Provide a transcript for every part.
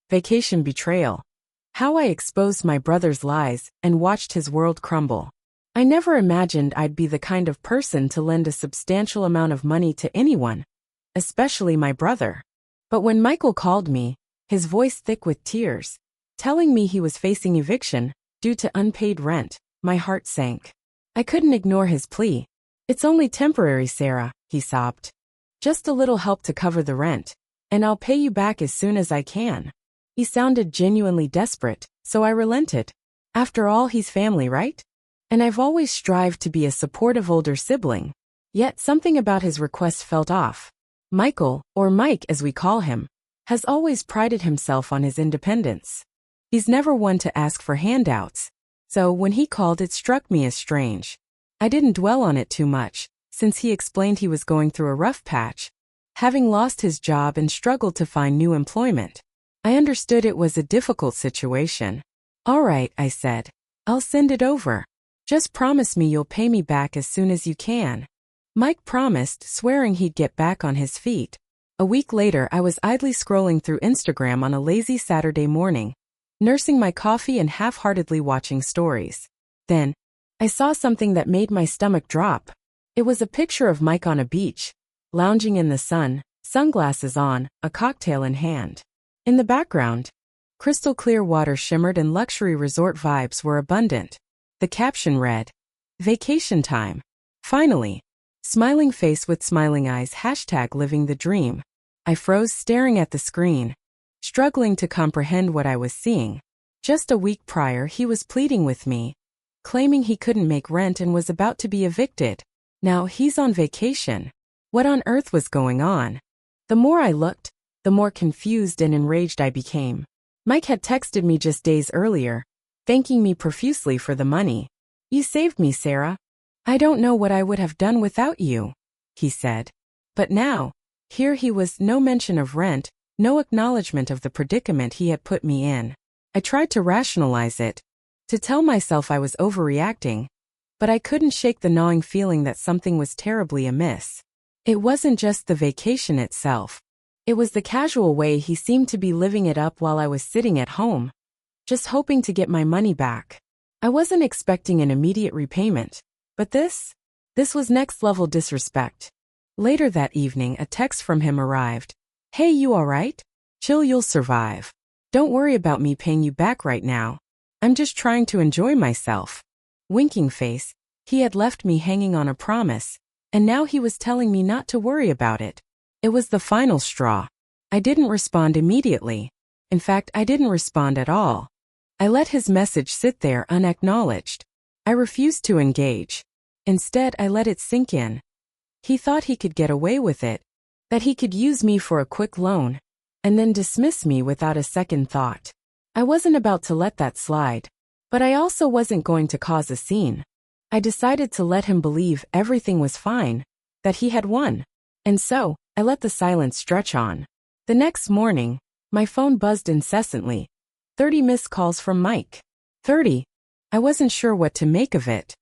Vacation Betrayal. How I exposed my brother's lies and watched his world crumble. I never imagined I'd be the kind of person to lend a substantial amount of money to anyone, especially my brother. But when Michael called me, his voice thick with tears, telling me he was facing eviction due to unpaid rent, my heart sank. I couldn't ignore his plea. "It's only temporary, Sarah," he sobbed. "Just a little help to cover the rent, and I'll pay you back as soon as I can." He sounded genuinely desperate, so I relented. After all, he's family, right? And I've always strived to be a supportive older sibling. Yet something about his request felt off. Michael, or Mike as we call him, has always prided himself on his independence. He's never one to ask for handouts, so when he called it struck me as strange. I didn't dwell on it too much, since he explained he was going through a rough patch, having lost his job and struggled to find new employment. I understood it was a difficult situation. "All right," I said. "I'll send it over. Just promise me you'll pay me back as soon as you can." Mike promised, swearing he'd get back on his feet. A week later, I was idly scrolling through Instagram on a lazy Saturday morning, nursing my coffee and half-heartedly watching stories. Then, I saw something that made my stomach drop. It was a picture of Mike on a beach, lounging in the sun, sunglasses on, a cocktail in hand. In the background, crystal clear water shimmered and luxury resort vibes were abundant. The caption read, "Vacation time. Finally. Smiling face with smiling eyes #living the dream." I froze staring at the screen, struggling to comprehend what I was seeing. Just a week prior he was pleading with me, claiming he couldn't make rent and was about to be evicted. Now he's on vacation. What on earth was going on? The more I looked, the more confused and enraged I became. Mike had texted me just days earlier, thanking me profusely for the money. "You saved me, Sarah. I don't know what I would have done without you," he said. But now, here he was, no mention of rent, no acknowledgement of the predicament he had put me in. I tried to rationalize it, to tell myself I was overreacting, but I couldn't shake the gnawing feeling that something was terribly amiss. It wasn't just the vacation itself. It was the casual way he seemed to be living it up while I was sitting at home, just hoping to get my money back. I wasn't expecting an immediate repayment, but this was next-level disrespect. Later that evening, a text from him arrived. "Hey, you alright? Chill, you'll survive. Don't worry about me paying you back right now. I'm just trying to enjoy myself." Winking face, he had left me hanging on a promise, and now he was telling me not to worry about it. It was the final straw. I didn't respond immediately. In fact, I didn't respond at all. I let his message sit there unacknowledged. I refused to engage. Instead, I let it sink in. He thought he could get away with it, that he could use me for a quick loan, and then dismiss me without a second thought. I wasn't about to let that slide, but I also wasn't going to cause a scene. I decided to let him believe everything was fine, that he had won. And so, I let the silence stretch on. The next morning, my phone buzzed incessantly. 30 missed calls from Mike. 30. I wasn't sure what to make of it.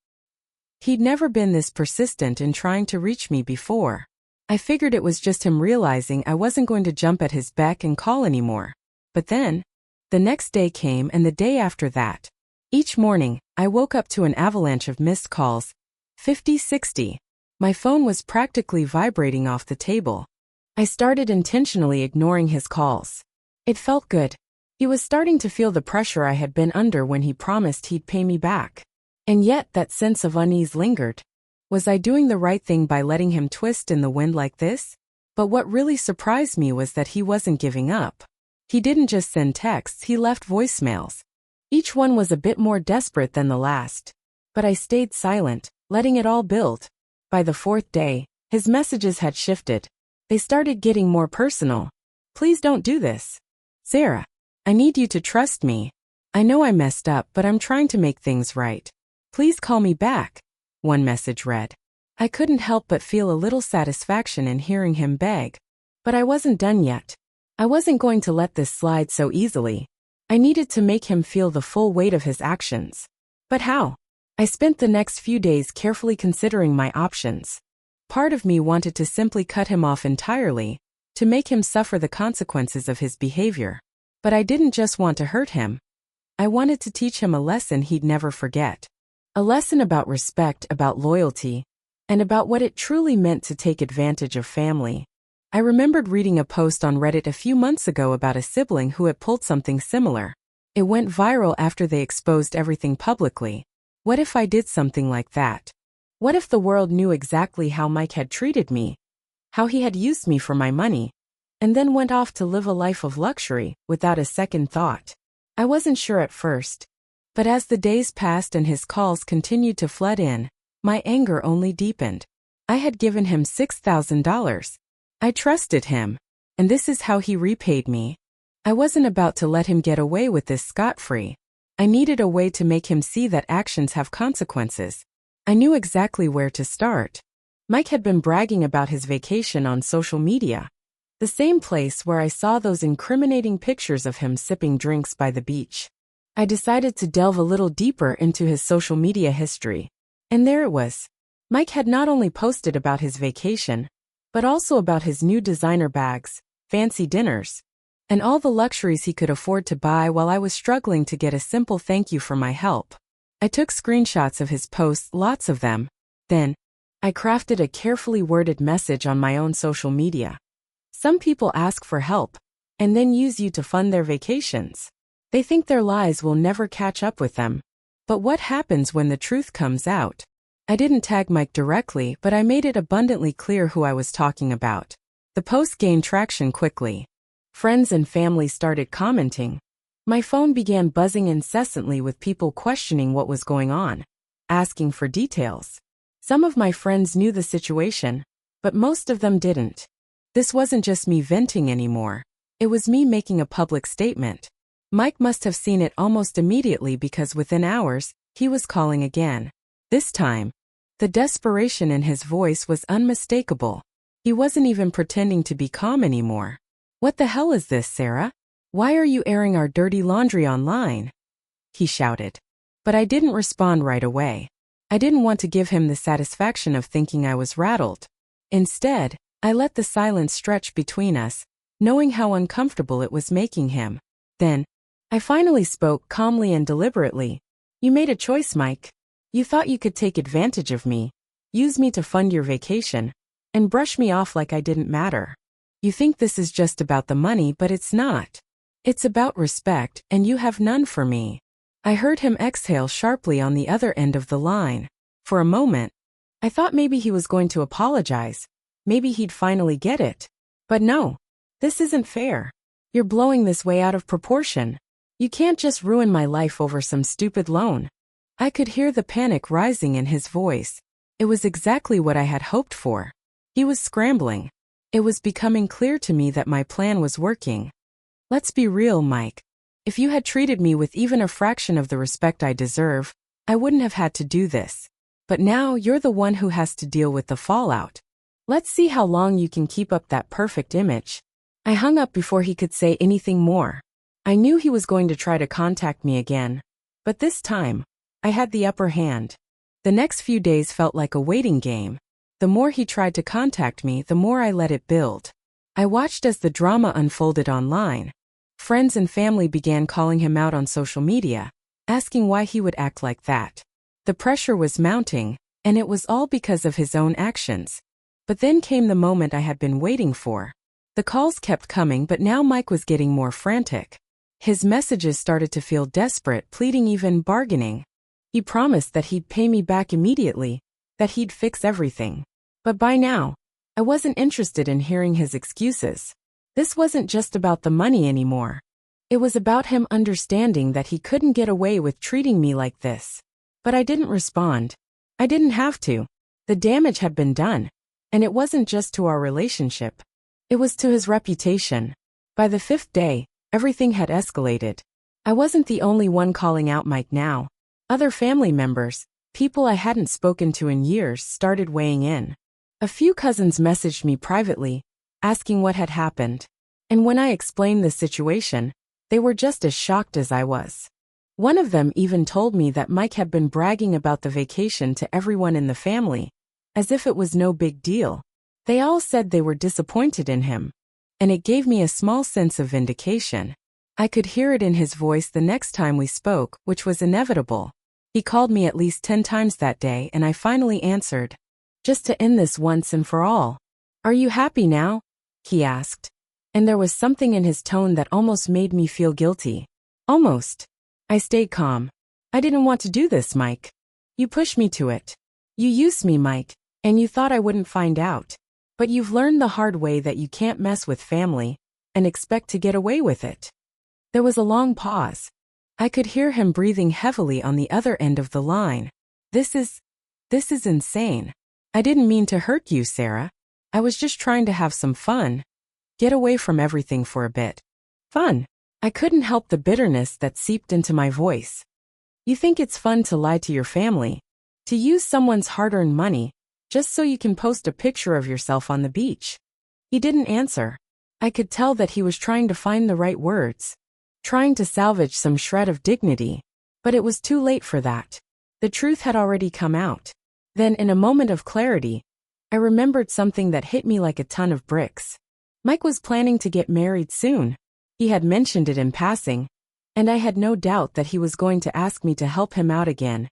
He'd never been this persistent in trying to reach me before. I figured it was just him realizing I wasn't going to jump at his beck and call anymore. But then, the next day came and the day after that. Each morning, I woke up to an avalanche of missed calls. 50, 60. My phone was practically vibrating off the table. I started intentionally ignoring his calls. It felt good. He was starting to feel the pressure I had been under when he promised he'd pay me back. And yet that sense of unease lingered. Was I doing the right thing by letting him twist in the wind like this? But what really surprised me was that he wasn't giving up. He didn't just send texts, he left voicemails. Each one was a bit more desperate than the last. But I stayed silent, letting it all build. By the fourth day, his messages had shifted. They started getting more personal. "Please don't do this. Sarah, I need you to trust me. I know I messed up, but I'm trying to make things right. Please call me back," one message read. I couldn't help but feel a little satisfaction in hearing him beg. But I wasn't done yet. I wasn't going to let this slide so easily. I needed to make him feel the full weight of his actions. But how? I spent the next few days carefully considering my options. Part of me wanted to simply cut him off entirely, to make him suffer the consequences of his behavior. But I didn't just want to hurt him. I wanted to teach him a lesson he'd never forget. A lesson about respect, about loyalty, and about what it truly meant to take advantage of family. I remembered reading a post on Reddit a few months ago about a sibling who had pulled something similar. It went viral after they exposed everything publicly. What if I did something like that? What if the world knew exactly how Mike had treated me, how he had used me for my money, and then went off to live a life of luxury without a second thought? I wasn't sure at first, but as the days passed and his calls continued to flood in, my anger only deepened. I had given him $6,000. I trusted him, and this is how he repaid me. I wasn't about to let him get away with this scot-free. I needed a way to make him see that actions have consequences. I knew exactly where to start. Mike had been bragging about his vacation on social media, the same place where I saw those incriminating pictures of him sipping drinks by the beach. I decided to delve a little deeper into his social media history. And there it was. Mike had not only posted about his vacation, but also about his new designer bags, fancy dinners, and all the luxuries he could afford to buy while I was struggling to get a simple thank you for my help. I took screenshots of his posts, lots of them. Then, I crafted a carefully worded message on my own social media. Some people ask for help, and then use you to fund their vacations. They think their lies will never catch up with them. But what happens when the truth comes out? I didn't tag Mike directly, but I made it abundantly clear who I was talking about. The post gained traction quickly. Friends and family started commenting. My phone began buzzing incessantly with people questioning what was going on, asking for details. Some of my friends knew the situation, but most of them didn't. This wasn't just me venting anymore. It was me making a public statement. Mike must have seen it almost immediately because within hours, he was calling again. This time, the desperation in his voice was unmistakable. He wasn't even pretending to be calm anymore. "What the hell is this, Sarah? Why are you airing our dirty laundry online?" he shouted. But I didn't respond right away. I didn't want to give him the satisfaction of thinking I was rattled. Instead, I let the silence stretch between us, knowing how uncomfortable it was making him. Then, I finally spoke calmly and deliberately. "You made a choice, Mike. You thought you could take advantage of me, use me to fund your vacation, and brush me off like I didn't matter. You think this is just about the money, but it's not. It's about respect, and you have none for me." I heard him exhale sharply on the other end of the line. For a moment, I thought maybe he was going to apologize. Maybe he'd finally get it. But no, this isn't fair. You're blowing this way out of proportion. You can't just ruin my life over some stupid loan. I could hear the panic rising in his voice. It was exactly what I had hoped for. He was scrambling. It was becoming clear to me that my plan was working. "Let's be real, Mike. If you had treated me with even a fraction of the respect I deserve, I wouldn't have had to do this. But now you're the one who has to deal with the fallout. Let's see how long you can keep up that perfect image." I hung up before he could say anything more. I knew he was going to try to contact me again, but this time, I had the upper hand. The next few days felt like a waiting game. The more he tried to contact me, the more I let it build. I watched as the drama unfolded online. Friends and family began calling him out on social media, asking why he would act like that. The pressure was mounting, and it was all because of his own actions. But then came the moment I had been waiting for. The calls kept coming, but now Mike was getting more frantic. His messages started to feel desperate, pleading, even bargaining. He promised that he'd pay me back immediately, that he'd fix everything. But by now, I wasn't interested in hearing his excuses. This wasn't just about the money anymore. It was about him understanding that he couldn't get away with treating me like this. But I didn't respond. I didn't have to. The damage had been done. And it wasn't just to our relationship. It was to his reputation. By the 5th day, everything had escalated. I wasn't the only one calling out Mike now. Other family members, people I hadn't spoken to in years, started weighing in. A few cousins messaged me privately, asking what had happened. And when I explained the situation, they were just as shocked as I was. One of them even told me that Mike had been bragging about the vacation to everyone in the family, as if it was no big deal. They all said they were disappointed in him. And it gave me a small sense of vindication. I could hear it in his voice the next time we spoke, which was inevitable. He called me at least 10 times that day and I finally answered. Just to end this once and for all. Are you happy now? He asked. And there was something in his tone that almost made me feel guilty. Almost. I stayed calm. I didn't want to do this, Mike. You pushed me to it. You used me, Mike, and you thought I wouldn't find out. But you've learned the hard way that you can't mess with family and expect to get away with it. There was a long pause. I could hear him breathing heavily on the other end of the line. This is insane. I didn't mean to hurt you, Sarah. I was just trying to have some fun. Get away from everything for a bit. Fun. I couldn't help the bitterness that seeped into my voice. You think it's fun to lie to your family, to use someone's hard-earned money, just so you can post a picture of yourself on the beach. He didn't answer. I could tell that he was trying to find the right words, trying to salvage some shred of dignity, but it was too late for that. The truth had already come out. Then, in a moment of clarity, I remembered something that hit me like a ton of bricks. Mike was planning to get married soon. He had mentioned it in passing, and I had no doubt that he was going to ask me to help him out again,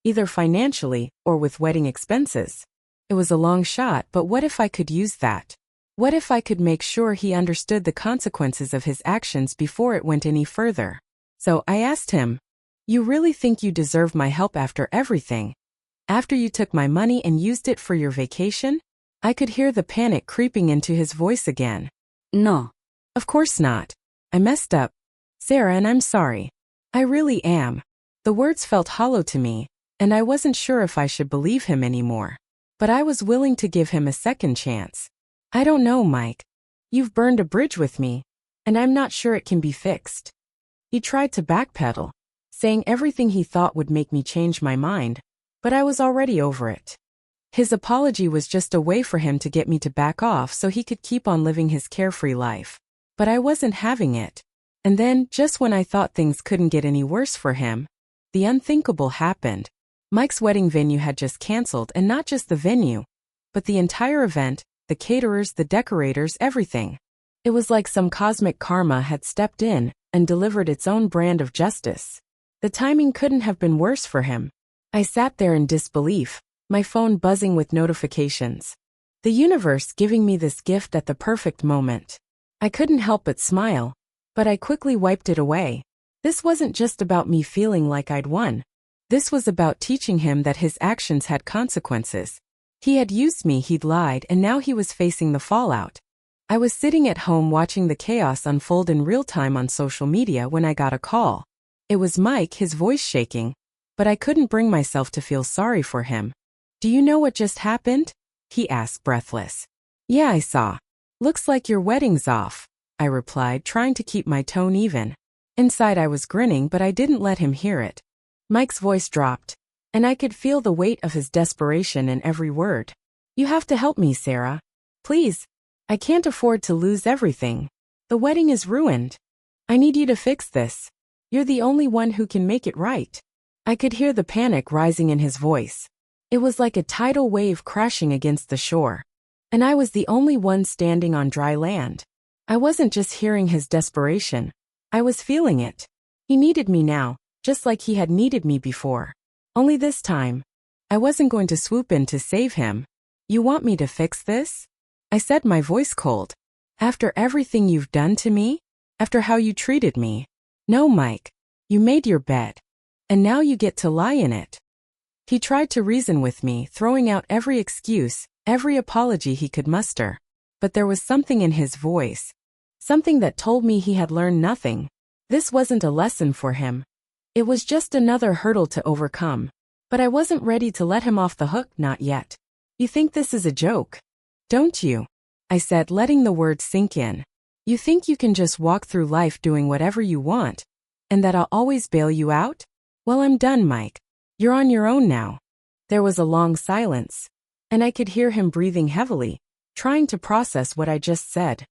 either financially or with wedding expenses. It was a long shot, but what if I could use that? What if I could make sure he understood the consequences of his actions before it went any further? So I asked him, "You really think you deserve my help after everything? After you took my money and used it for your vacation?" I could hear the panic creeping into his voice again. "No. Of course not. I messed up, Sarah, and I'm sorry. I really am." The words felt hollow to me, and I wasn't sure if I should believe him anymore. But I was willing to give him a second chance. "I don't know, Mike. You've burned a bridge with me, and I'm not sure it can be fixed." He tried to backpedal, saying everything he thought would make me change my mind, but I was already over it. His apology was just a way for him to get me to back off so he could keep on living his carefree life. But I wasn't having it. And then, just when I thought things couldn't get any worse for him, the unthinkable happened. Mike's wedding venue had just canceled, and not just the venue, but the entire event, the caterers, the decorators, everything. It was like some cosmic karma had stepped in and delivered its own brand of justice. The timing couldn't have been worse for him. I sat there in disbelief, my phone buzzing with notifications. The universe giving me this gift at the perfect moment. I couldn't help but smile, but I quickly wiped it away. This wasn't just about me feeling like I'd won. This was about teaching him that his actions had consequences. He had used me, he'd lied, and now he was facing the fallout. I was sitting at home watching the chaos unfold in real time on social media when I got a call. It was Mike, his voice shaking, but I couldn't bring myself to feel sorry for him. "Do you know what just happened?" he asked, breathless. "Yeah, I saw. Looks like your wedding's off," I replied, trying to keep my tone even. Inside I was grinning, but I didn't let him hear it. Mike's voice dropped, and I could feel the weight of his desperation in every word. "You have to help me, Sarah. Please. I can't afford to lose everything. The wedding is ruined. I need you to fix this. You're the only one who can make it right." I could hear the panic rising in his voice. It was like a tidal wave crashing against the shore. And I was the only one standing on dry land. I wasn't just hearing his desperation. I was feeling it. He needed me now, just like he had needed me before. Only this time, I wasn't going to swoop in to save him. "You want me to fix this?" I said, my voice cold. "After everything you've done to me? After how you treated me?" "No, Mike. You made your bed. And now you get to lie in it." He tried to reason with me, throwing out every excuse, every apology he could muster. But there was something in his voice. Something that told me he had learned nothing. This wasn't a lesson for him. It was just another hurdle to overcome. But I wasn't ready to let him off the hook, not yet. "You think this is a joke, don't you?" I said, letting the words sink in. "You think you can just walk through life doing whatever you want, and that I'll always bail you out? Well, I'm done, Mike. You're on your own now." There was a long silence, and I could hear him breathing heavily, trying to process what I just said.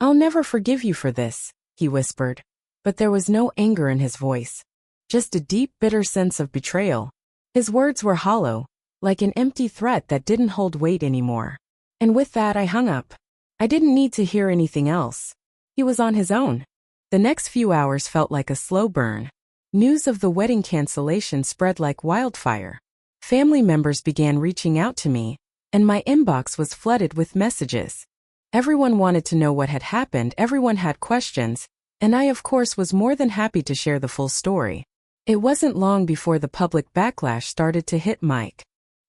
"I'll never forgive you for this," he whispered. But there was no anger in his voice. Just a deep, bitter sense of betrayal. His words were hollow, like an empty threat that didn't hold weight anymore. And with that I hung up. I didn't need to hear anything else. He was on his own. The next few hours felt like a slow burn. News of the wedding cancellation spread like wildfire. Family members began reaching out to me, and my inbox was flooded with messages. Everyone wanted to know what had happened, everyone had questions, and I of course was more than happy to share the full story. It wasn't long before the public backlash started to hit Mike.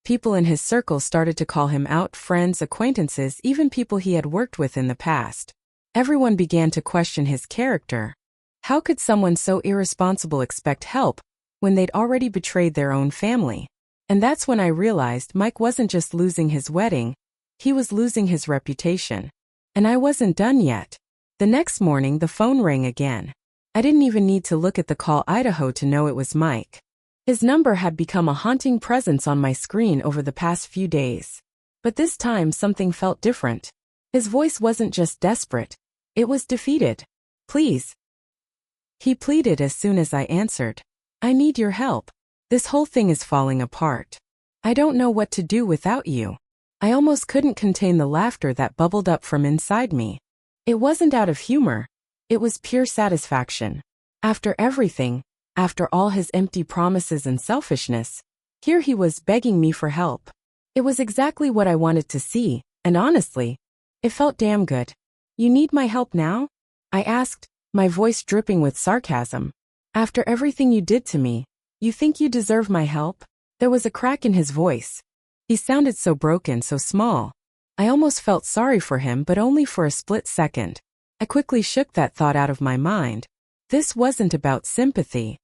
People in his circle started to call him out, friends, acquaintances, even people he had worked with in the past. Everyone began to question his character. How could someone so irresponsible expect help when they'd already betrayed their own family? And that's when I realized Mike wasn't just losing his wedding, he was losing his reputation. And I wasn't done yet. The next morning the phone rang again. I didn't even need to look at the call Idaho to know it was Mike. His number had become a haunting presence on my screen over the past few days. But this time something felt different. His voice wasn't just desperate, it was defeated. Please. He pleaded as soon as I answered. I need your help. This whole thing is falling apart. I don't know what to do without you. I almost couldn't contain the laughter that bubbled up from inside me. It wasn't out of humor. It was pure satisfaction. After everything, after all his empty promises and selfishness, here he was begging me for help. It was exactly what I wanted to see, and honestly, it felt damn good. You need my help now? I asked, my voice dripping with sarcasm. After everything you did to me, you think you deserve my help? There was a crack in his voice. He sounded so broken, so small. I almost felt sorry for him, but only for a split second. I quickly shook that thought out of my mind. This wasn't about sympathy.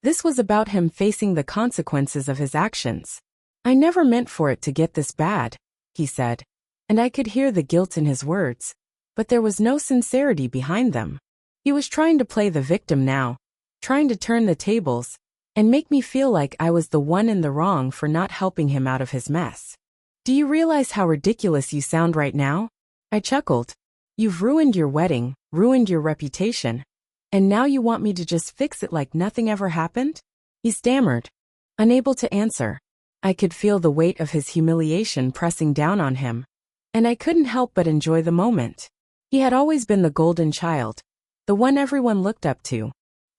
This was about him facing the consequences of his actions. I never meant for it to get this bad, he said. And I could hear the guilt in his words. But there was no sincerity behind them. He was trying to play the victim now, trying to turn the tables, and make me feel like I was the one in the wrong for not helping him out of his mess. Do you realize how ridiculous you sound right now? I chuckled. You've ruined your wedding, ruined your reputation, and now you want me to just fix it like nothing ever happened? He stammered, unable to answer. I could feel the weight of his humiliation pressing down on him, and I couldn't help but enjoy the moment. He had always been the golden child, the one everyone looked up to.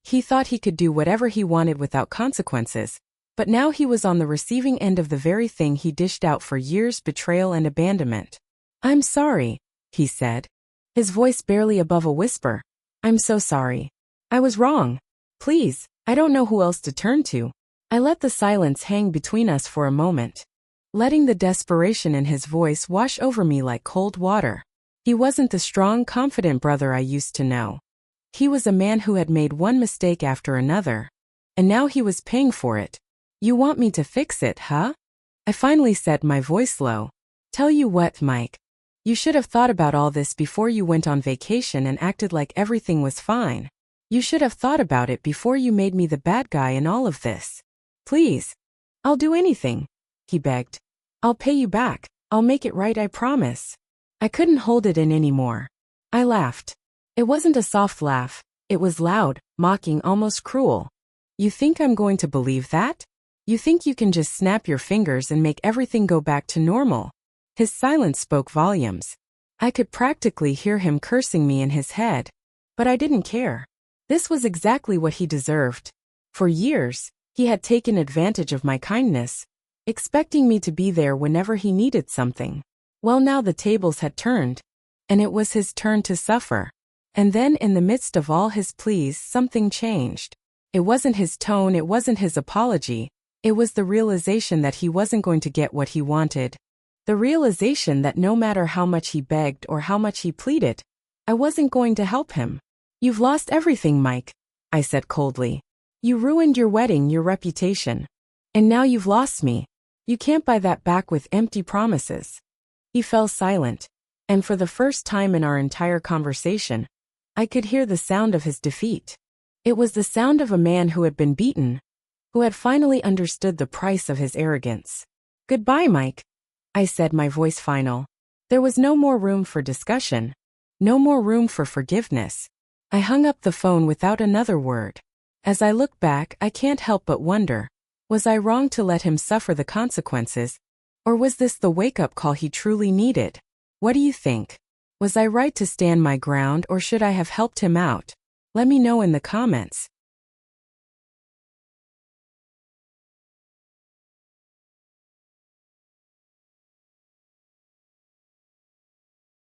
He thought he could do whatever he wanted without consequences, but now he was on the receiving end of the very thing he dished out for years: betrayal and abandonment. I'm sorry, he said, his voice barely above a whisper. I'm so sorry. I was wrong. Please, I don't know who else to turn to. I let the silence hang between us for a moment, letting the desperation in his voice wash over me like cold water. He wasn't the strong, confident brother I used to know. He was a man who had made one mistake after another, and now he was paying for it. You want me to fix it, huh? I finally said, my voice low. Tell you what, Mike. You should have thought about all this before you went on vacation and acted like everything was fine. You should have thought about it before you made me the bad guy in all of this. Please. I'll do anything, he begged. I'll pay you back. I'll make it right, I promise. I couldn't hold it in anymore. I laughed. It wasn't a soft laugh. It was loud, mocking, almost cruel. You think I'm going to believe that? You think you can just snap your fingers and make everything go back to normal? His silence spoke volumes. I could practically hear him cursing me in his head. But I didn't care. This was exactly what he deserved. For years, he had taken advantage of my kindness, expecting me to be there whenever he needed something. Well, now the tables had turned, and it was his turn to suffer. And then, in the midst of all his pleas, something changed. It wasn't his tone, it wasn't his apology. It was the realization that he wasn't going to get what he wanted. The realization that no matter how much he begged or how much he pleaded, I wasn't going to help him. You've lost everything, Mike, I said coldly. You ruined your wedding, your reputation. And now you've lost me. You can't buy that back with empty promises. He fell silent, and for the first time in our entire conversation, I could hear the sound of his defeat. It was the sound of a man who had been beaten, who had finally understood the price of his arrogance. Goodbye, Mike, I said, my voice final. There was no more room for discussion, no more room for forgiveness. I hung up the phone without another word. As I look back, I can't help but wonder, was I wrong to let him suffer the consequences, or was this the wake-up call he truly needed? What do you think? Was I right to stand my ground, or should I have helped him out? Let me know in the comments.